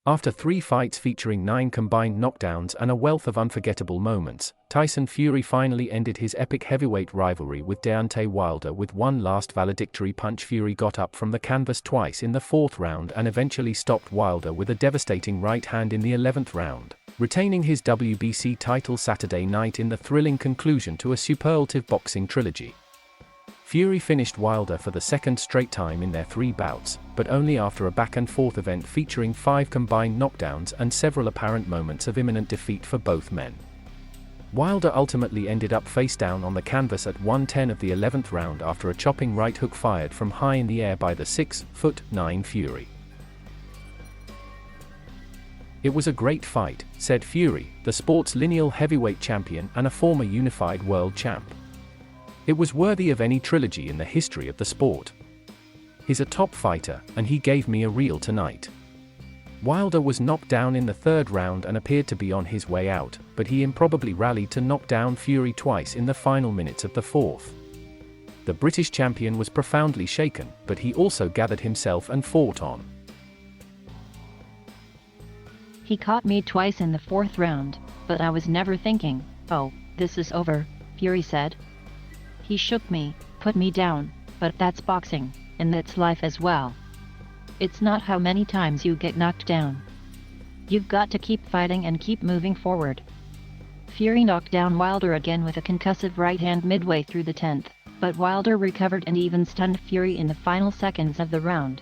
After 3 fights featuring 9 combined knockdowns and a wealth of unforgettable moments, Tyson Fury finally ended his epic heavyweight rivalry with Deontay Wilder with one last valedictory punch. Fury got up from the canvas twice in the 4th round and eventually stopped Wilder with a devastating right hand in the 11th round, retaining his WBC title Saturday night in the thrilling conclusion to a superlative boxing trilogy. Fury finished Wilder for the second straight time in their 3 bouts, but only after a back-and-forth event featuring 5 combined knockdowns and several apparent moments of imminent defeat for both men. Wilder ultimately ended up face down on the canvas at 1:10 of the 11th round after a chopping right hook fired from high in the air by the 6'9" Fury. "It was a great fight," said Fury, the sport's lineal heavyweight champion and a former unified world champ. "It was worthy of any trilogy in the history of the sport. He's a top fighter, and he gave me a reel tonight." Wilder was knocked down in the 3rd round and appeared to be on his way out, but he improbably rallied to knock down Fury twice in the final minutes of the 4th. The British champion was profoundly shaken, but he also gathered himself and fought on. "He caught me twice in the 4th round, but I was never thinking, oh, this is over," Fury said. "He shook me, put me down, but that's boxing, and that's life as well. It's not how many times you get knocked down. You've got to keep fighting and keep moving forward." Fury knocked down Wilder again with a concussive right hand midway through the 10th, but Wilder recovered and even stunned Fury in the final seconds of the round.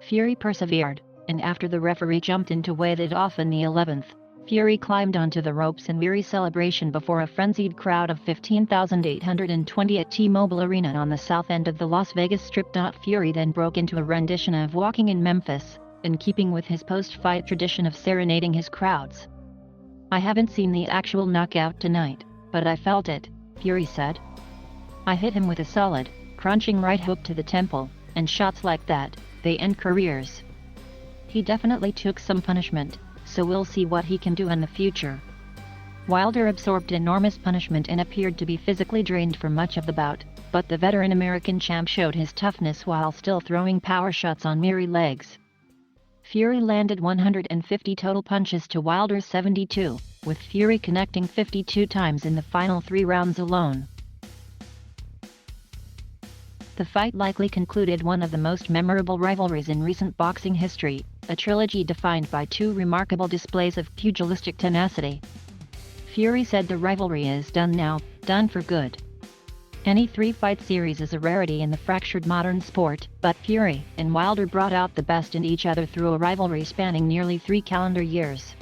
Fury persevered, and after the referee jumped in to wave it off in the 11th, Fury climbed onto the ropes in weary celebration before a frenzied crowd of 15,820 at T-Mobile Arena on the south end of the Las Vegas Strip. Fury then broke into a rendition of Walking in Memphis, in keeping with his post-fight tradition of serenading his crowds. "I haven't seen the actual knockout tonight, but I felt it," Fury said. "I hit him with a solid, crunching right hook to the temple, and shots like that, they end careers. He definitely took some punishment, so we'll see what he can do in the future." Wilder absorbed enormous punishment and appeared to be physically drained for much of the bout, but the veteran American champ showed his toughness while still throwing power shots on weary legs. Fury landed 150 total punches to Wilder's 72, with Fury connecting 52 times in the final 3 rounds alone. The fight likely concluded one of the most memorable rivalries in recent boxing history, a trilogy defined by 2 remarkable displays of pugilistic tenacity. Fury said the rivalry is done now, done for good. Any 3-fight series is a rarity in the fractured modern sport, but Fury and Wilder brought out the best in each other through a rivalry spanning nearly 3 calendar years.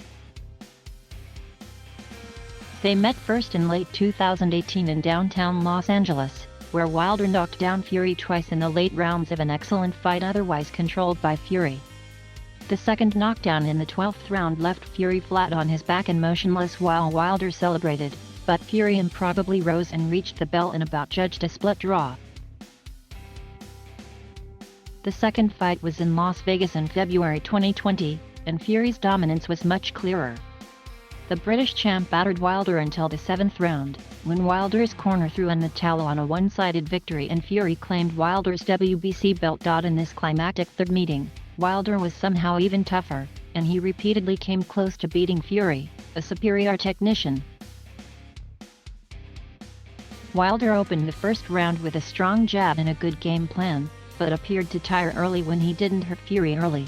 They met first in late 2018 in downtown Los Angeles, where Wilder knocked down Fury twice in the late rounds of an excellent fight otherwise controlled by Fury. The second knockdown in the 12th round left Fury flat on his back and motionless while Wilder celebrated, but Fury improbably rose and reached the bell in a bout judged a split draw. The second fight was in Las Vegas in February 2020, and Fury's dominance was much clearer. The British champ battered Wilder until the 7th round, when Wilder's corner threw in the towel on a one-sided victory and Fury claimed Wilder's WBC belt. In this climactic 3rd meeting, Wilder was somehow even tougher, and he repeatedly came close to beating Fury, a superior technician. Wilder opened the first round with a strong jab and a good game plan, but appeared to tire early when he didn't hurt Fury early.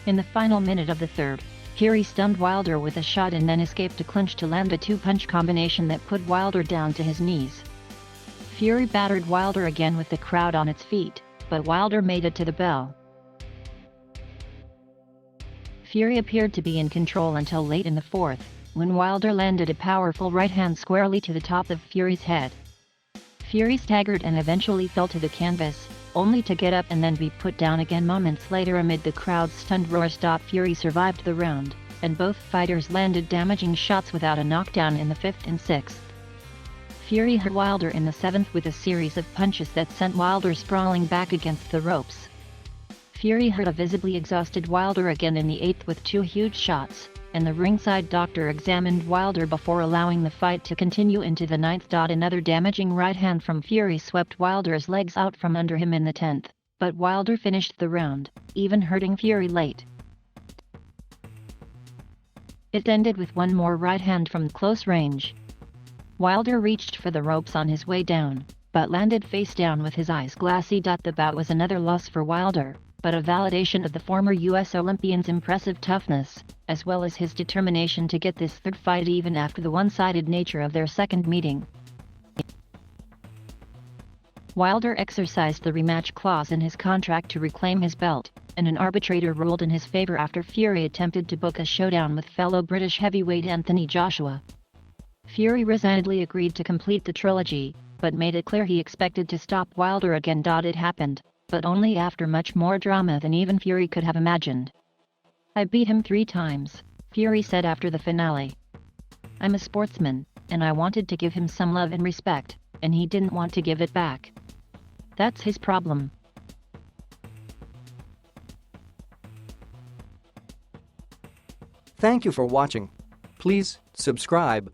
In the final minute of the 3rd, Fury stunned Wilder with a shot and then escaped a clinch to land a 2-punch combination that put Wilder down to his knees. Fury battered Wilder again with the crowd on its feet, but Wilder made it to the bell. Fury appeared to be in control until late in the 4th, when Wilder landed a powerful right hand squarely to the top of Fury's head. Fury staggered and eventually fell to the canvas, only to get up and then be put down again moments later amid the crowd's stunned roars. Fury survived the round, and both fighters landed damaging shots without a knockdown in the 5th and 6th. Fury hurt Wilder in the 7th with a series of punches that sent Wilder sprawling back against the ropes. Fury hurt a visibly exhausted Wilder again in the 8th with 2 huge shots, and the ringside doctor examined Wilder before allowing the fight to continue into the 9th. Another damaging right hand from Fury swept Wilder's legs out from under him in the 10th. but Wilder finished the round, even hurting Fury late. It ended with one more right hand from close range. Wilder reached for the ropes on his way down, but landed face down with his eyes glassy. The bout was another loss for Wilder, but a validation of the former U.S. Olympian's impressive toughness, as well as his determination to get this third fight even after the one-sided nature of their second meeting. Wilder exercised the rematch clause in his contract to reclaim his belt, and an arbitrator ruled in his favor after Fury attempted to book a showdown with fellow British heavyweight Anthony Joshua. Fury resignedly agreed to complete the trilogy, but made it clear he expected to stop Wilder again. It happened, but only after much more drama than even Fury could have imagined. "I beat him 3 times, Fury said after the finale. "I'm a sportsman, and I wanted to give him some love and respect, and he didn't want to give it back. That's his problem." Thank you for watching. Please subscribe.